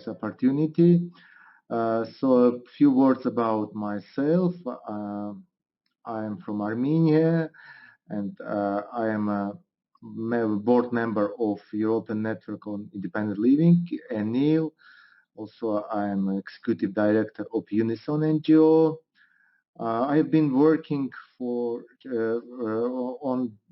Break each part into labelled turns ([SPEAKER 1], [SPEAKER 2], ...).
[SPEAKER 1] this opportunity. So a few words about myself. I am from Armenia, and I am a board member of European Network on Independent Living, ENIL. Also, I am executive director of Unison NGO. I have been working on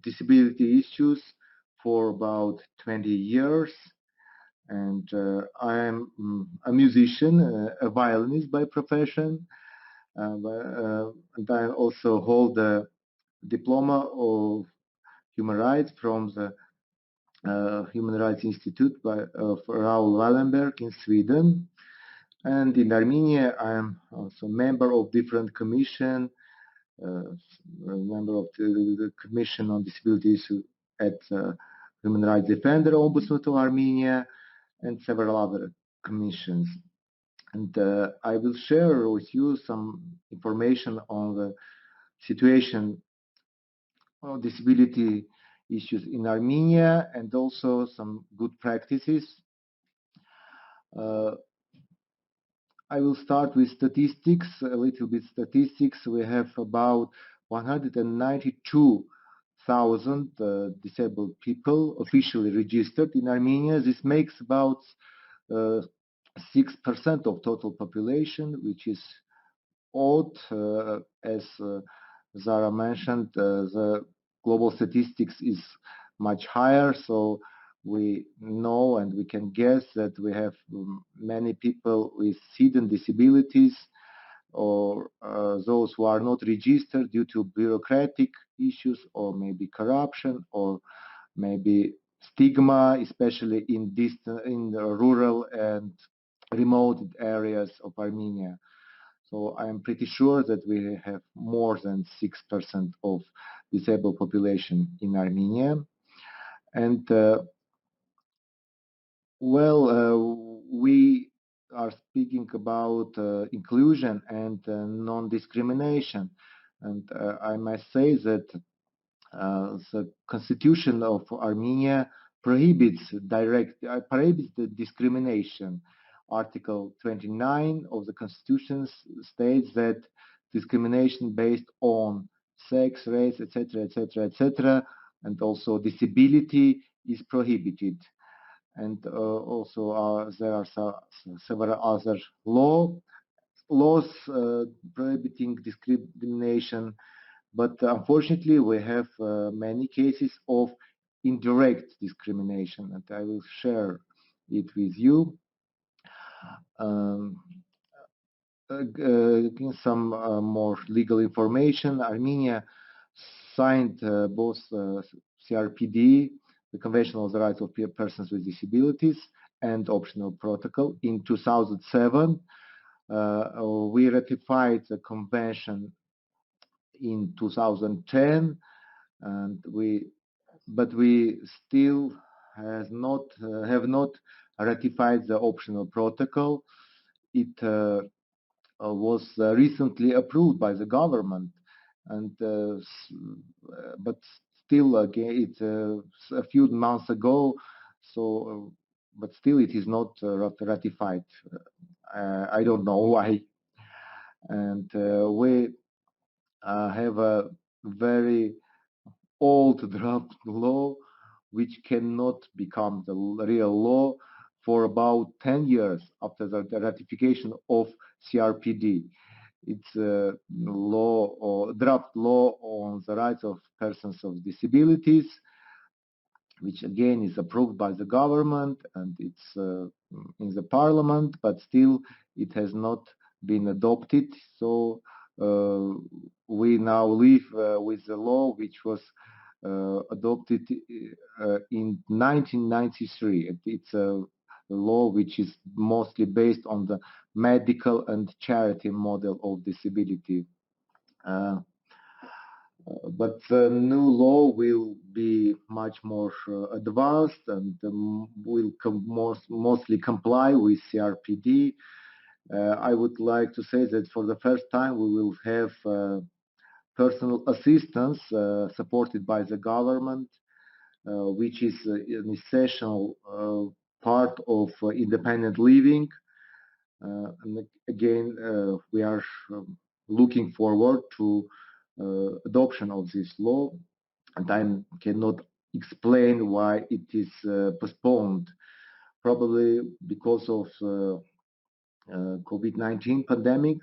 [SPEAKER 1] disability issues for about 20 years, and I am a musician, a violinist by profession, and I also hold a diploma of human rights from the Human Rights Institute of Raoul Wallenberg in Sweden. And in Armenia, I am also member of different commission, a member of the Commission on Disability Issues at Human Rights Defender, Ombudsman of Armenia, and several other commissions. And I will share with you some information on the situation of disability issues in Armenia and also some good practices. I will start with statistics, a little bit statistics. We have about 192,000 disabled people officially registered in Armenia. This makes about 6% of total population, which is odd. As Zara mentioned, the global statistics is much higher, so we know and we can guess that we have many people with hidden disabilities, or those who are not registered due to bureaucratic issues, or maybe corruption, or maybe stigma, especially in the rural and remote areas of Armenia. So I am pretty sure that we have more than 6% of disabled population in Armenia. And we are speaking about inclusion and non-discrimination. And I must say that the Constitution of Armenia prohibits the discrimination. Article 29 of the Constitution states that discrimination based on sex, race, etc., etc., etc., and also disability is prohibited. And also there are several other laws prohibiting discrimination, but unfortunately we have many cases of indirect discrimination, and I will share it with you. Some more legal information. Armenia signed both CRPD, the Convention on the Rights of Persons with Disabilities, and optional protocol in 2007. We ratified the convention in 2010, but we still have not ratified the optional protocol. It was recently approved by the government, and but still, again, it's a few months ago. So, but still, it is not ratified. I don't know why. And we have a very old draft law which cannot become the real law for about 10 years after the ratification of CRPD. It's a law or draft law on the rights of persons with disabilities, which again is approved by the government, and it's in the parliament, but still it has not been adopted. So we now live with the law which was adopted in 1993. It's a law which is mostly based on the medical and charity model of disability. But the new law will be much more advanced and will mostly comply with CRPD. I would like to say that for the first time we will have personal assistance supported by the government, which is an essential part of independent living. And again, we are looking forward to adoption of this law, and I cannot explain why it is postponed. Probably because of COVID-19 pandemic,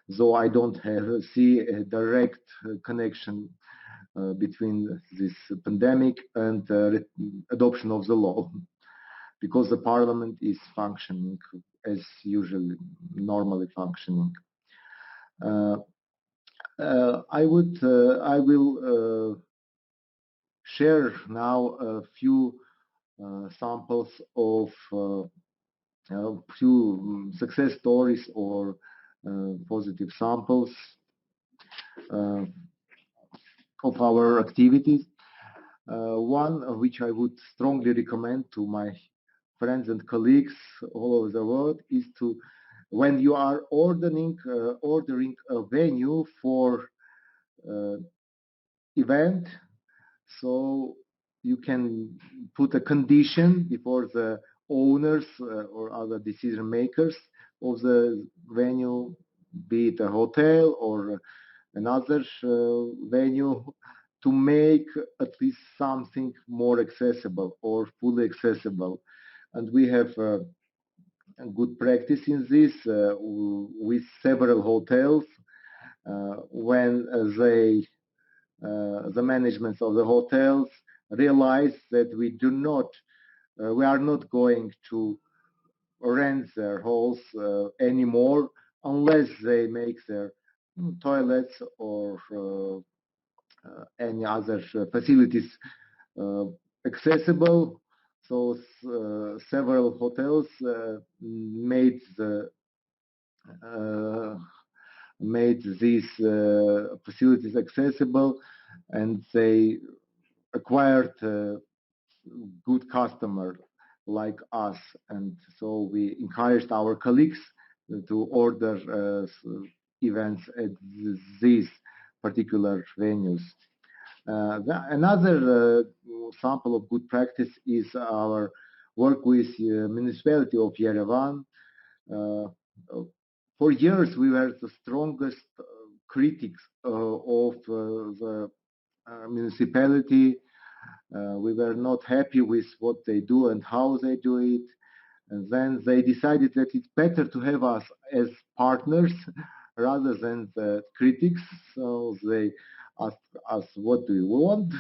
[SPEAKER 1] though I don't see a direct connection between this pandemic and adoption of the law, because the parliament is functioning as usually, normally functioning. I will share now a few samples of few success stories or positive samples of our activities. One of which I would strongly recommend to my friends and colleagues all over the world is to, when you are ordering a venue for event, so you can put a condition before the owners or other decision makers of the venue, be it a hotel or another venue, to make at least something more accessible or fully accessible. And we have a good practice in this with several hotels when the management of the hotels realize that we are not going to rent their halls anymore unless they make their toilets or any other facilities accessible. So several hotels made these facilities accessible, and they acquired good customer like us. And so we encouraged our colleagues to order events at these particular venues. Another sample of good practice is our work with municipality of Yerevan. For years, we were the strongest critics of the municipality. We were not happy with what they do and how they do it. And then they decided that it's better to have us as partners rather than the critics. So they asked us, what do you want?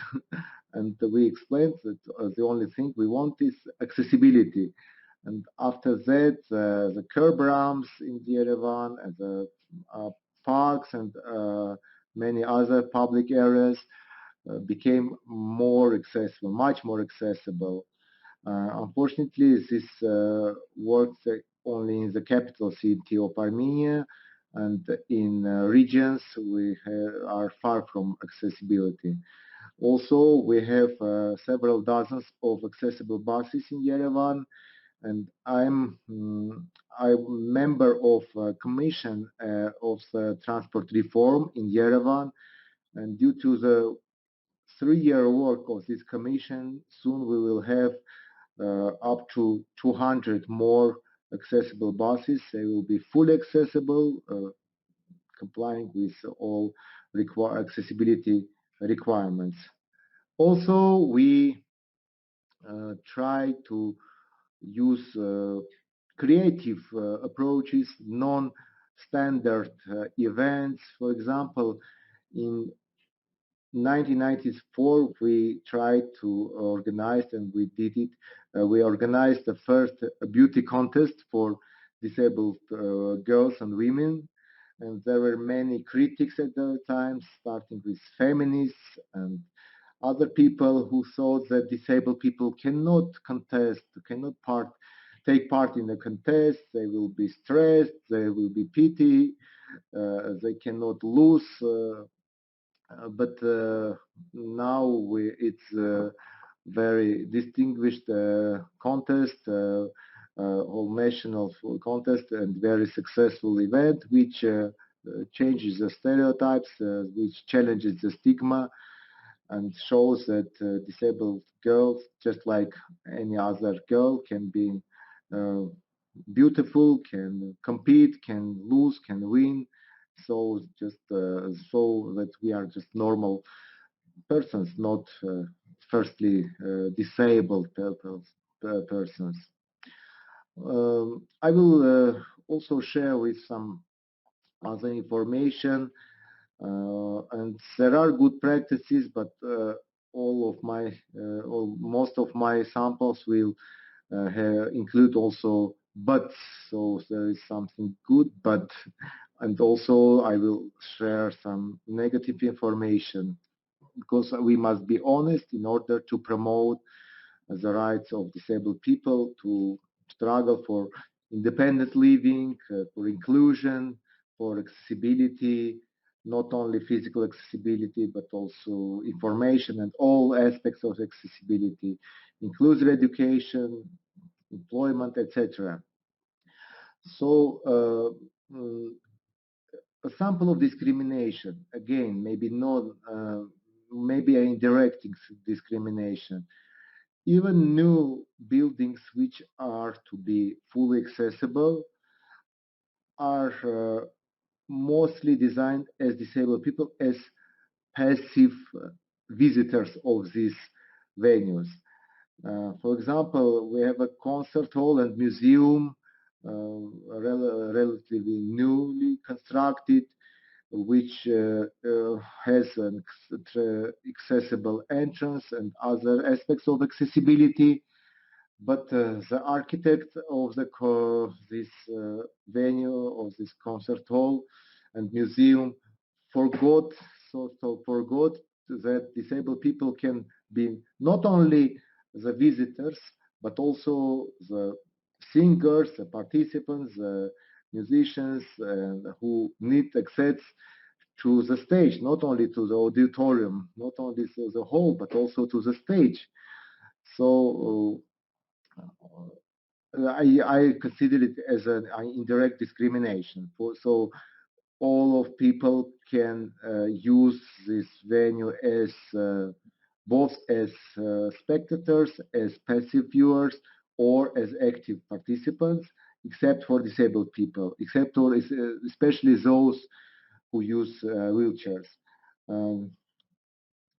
[SPEAKER 1] And we explained that the only thing we want is accessibility. And after that, the curb ramps in Yerevan and the parks and many other public areas became more accessible, much more accessible. Unfortunately, this works only in the capital city of Armenia, and in regions we are far from accessibility. Also, we have several dozens of accessible buses in Yerevan, and I'm a member of a commission of the transport reform in Yerevan, and due to the 3-year work of this commission, soon we will have up to 200 more accessible buses. They will be fully accessible, complying with all accessibility requirements. Also, we try to use creative approaches, non-standard events. For example, in 1994, we tried to organize, and we did it. We organized the first beauty contest for disabled girls and women. And there were many critics at the time, starting with feminists and other people who thought that disabled people cannot contest, take part in the contest. They will be stressed, they will be pitied, they cannot lose. But now it's a very distinguished contest, all national contest, and very successful event, which changes the stereotypes, which challenges the stigma. and shows that disabled girls, just like any other girl, can be uh, beautiful, can compete, can lose, can win. So just so that we are just normal persons, not firstly disabled persons. I will also share with some other information, and there are good practices, but most of my samples will include also but. So there is something good, but, and also I will share some negative information, because we must be honest in order to promote the rights of disabled people to struggle for independent living, for inclusion, for accessibility, not only physical accessibility, but also information and all aspects of accessibility, inclusive education, employment, etc. So, a sample of discrimination, again, maybe not, maybe an indirect discrimination. Even new buildings which are to be fully accessible are mostly designed as disabled people as passive visitors of these venues. For example, we have a concert hall and museum, relatively newly constructed, which has an accessible entrance and other aspects of accessibility. But the architect of this venue, of this concert hall and museum, forgot forgot that disabled people can be not only the visitors but also the singers, the participants, the musicians, who need access to the stage, not only to the auditorium, not only to the hall, but also to the stage. So I consider it as an indirect discrimination. So all of people can use this venue as both as spectators, as passive viewers, or as active participants, except for disabled people, except for especially those who use wheelchairs. Um,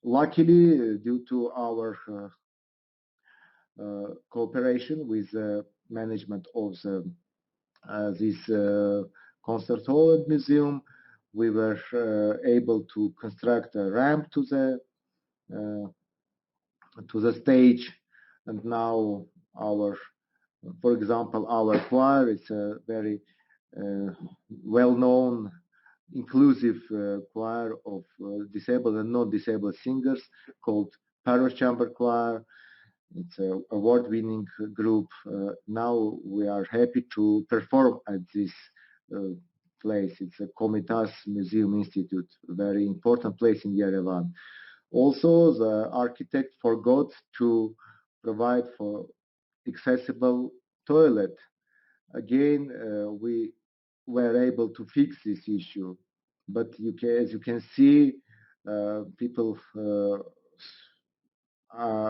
[SPEAKER 1] Luckily, due to our cooperation with the management of this concert hall and museum, we were able to construct a ramp uh, to the stage, and now our, for example, our choir is a very uh, well-known, inclusive choir of disabled and non-disabled singers called Parish Chamber Choir. It's an award-winning group. Now we are happy to perform at this uh, place. It's a Komitas Museum Institute, a very important place in Yerevan. Also, the architect forgot to provide for accessible toilet. Again, we were able to fix this issue, but as you can see, people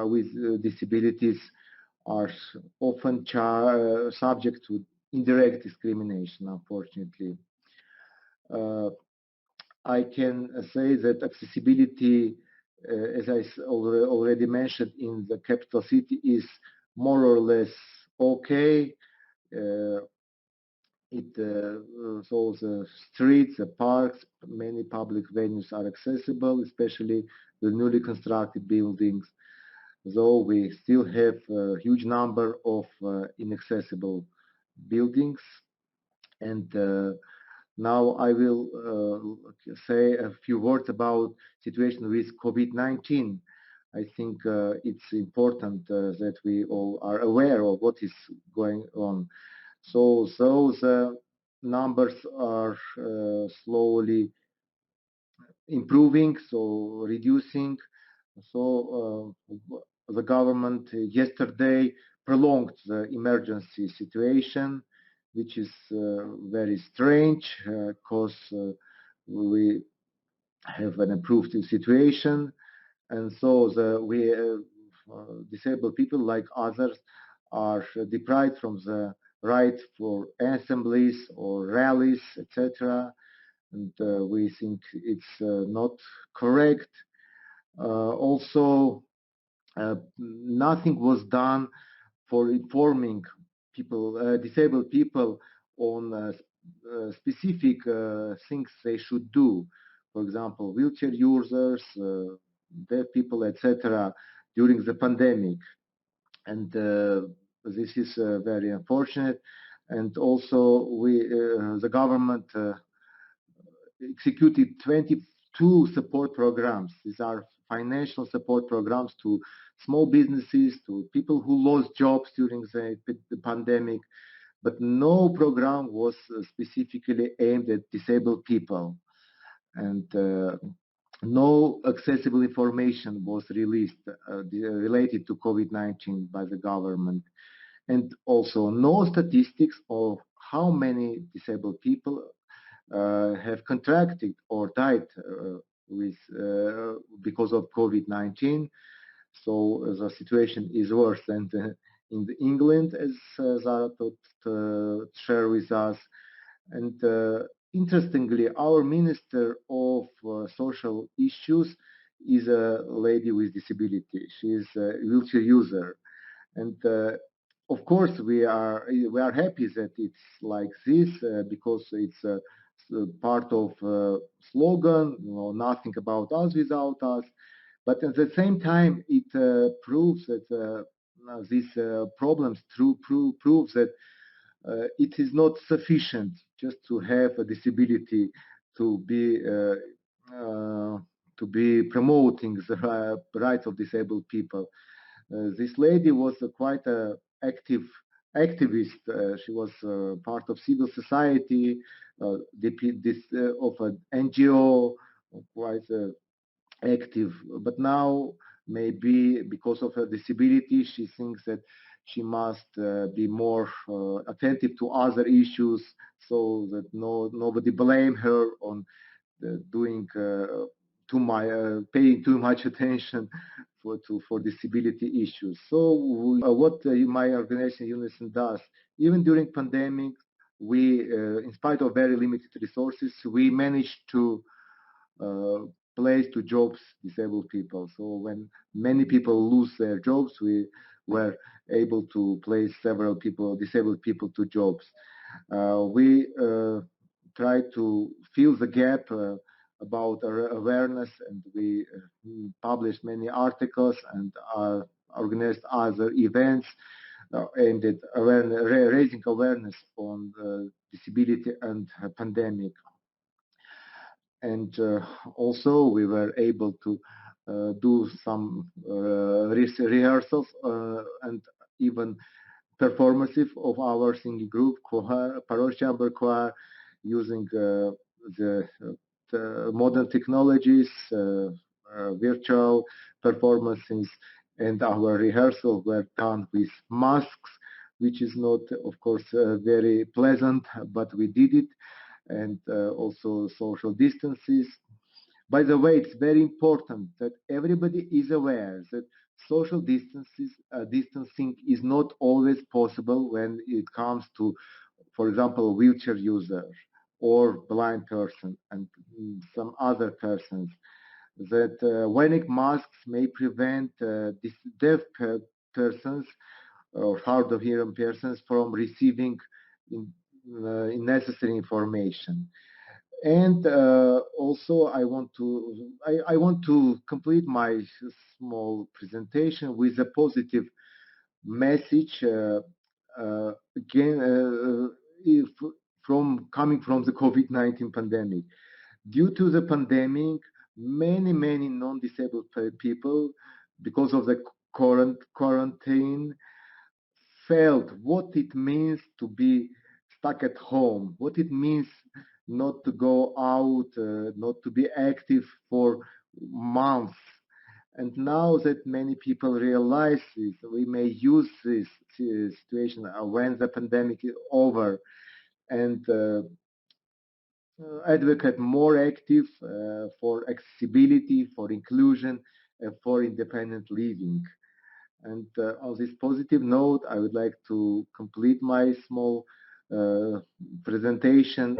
[SPEAKER 1] with disabilities are often subject to indirect discrimination, unfortunately. Uh, I can say that accessibility, as I already mentioned, in the capital city is more or less okay. Uh, so the streets, the parks, many public venues are accessible, especially the newly constructed buildings, though we still have a huge number of inaccessible buildings. And now I will say a few words about situation with COVID-19. I think it's important that we all are aware of what is going on. So those numbers are slowly improving, so reducing. So the government yesterday prolonged the emergency situation, which is very strange because we have an improved situation. and so we disabled people like others are deprived from the right for assemblies or rallies, etc. And we think it's not correct. Also, nothing was done for informing people, disabled people, on specific things they should do. For example, wheelchair users, deaf people, etc., during the pandemic. And this is very unfortunate. And also, the government executed 22 support programs. These are financial support programs to small businesses, to people who lost jobs during the pandemic, but no program was specifically aimed at disabled people. And no accessible information was released related to COVID-19 by the government. And also no statistics of how many disabled people have contracted or died with because of COVID-19. So the situation is worse than in England, as Zara share with us. And interestingly, our Minister of Social Issues is a lady with disability. She is a wheelchair user, and of course we are happy that it's like this because it's part of slogan, nothing about us without us. But at the same time, it proves that these problems proves that it is not sufficient just to have a disability to be promoting the rights of disabled people. This lady was quite a active activist. She was part of civil society, of an NGO, quite active. But now, maybe because of her disability, she thinks that she must be more attentive to other issues, so that nobody blame her on doing paying too much attention for disability issues. So what my organization Unison does, even during pandemic, we, in spite of very limited resources, we managed to uh, place to jobs disabled people. So when many people lose their jobs, we were able to place several disabled people to jobs. We try to fill the gap about awareness, and we published many articles and organized other events aimed at raising awareness on disability and pandemic. And also we were able to do some rehearsals and even performances of our singing group, choir, parish chamber choir, using the modern technologies, virtual performances, and our rehearsals were done with masks, which is not, of course, very pleasant, but we did it, and also social distances. By the way, it's very important that everybody is aware that distancing is not always possible when it comes to, for example, wheelchair users or blind person and some other persons. That wearing masks may prevent these deaf persons or hard of hearing persons from receiving in, necessary information. And also, I want to complete my small presentation with a positive message. Again, if from coming from the COVID-19 pandemic. Due to the pandemic, many non-disabled people, because of the quarantine, felt what it means to be stuck at home, what it means not to go out, not to be active for months. And now that many people realize this, we may use this situation when the pandemic is over and advocate more active for accessibility, for inclusion, for independent living. And on this positive note, I would like to complete my small presentation.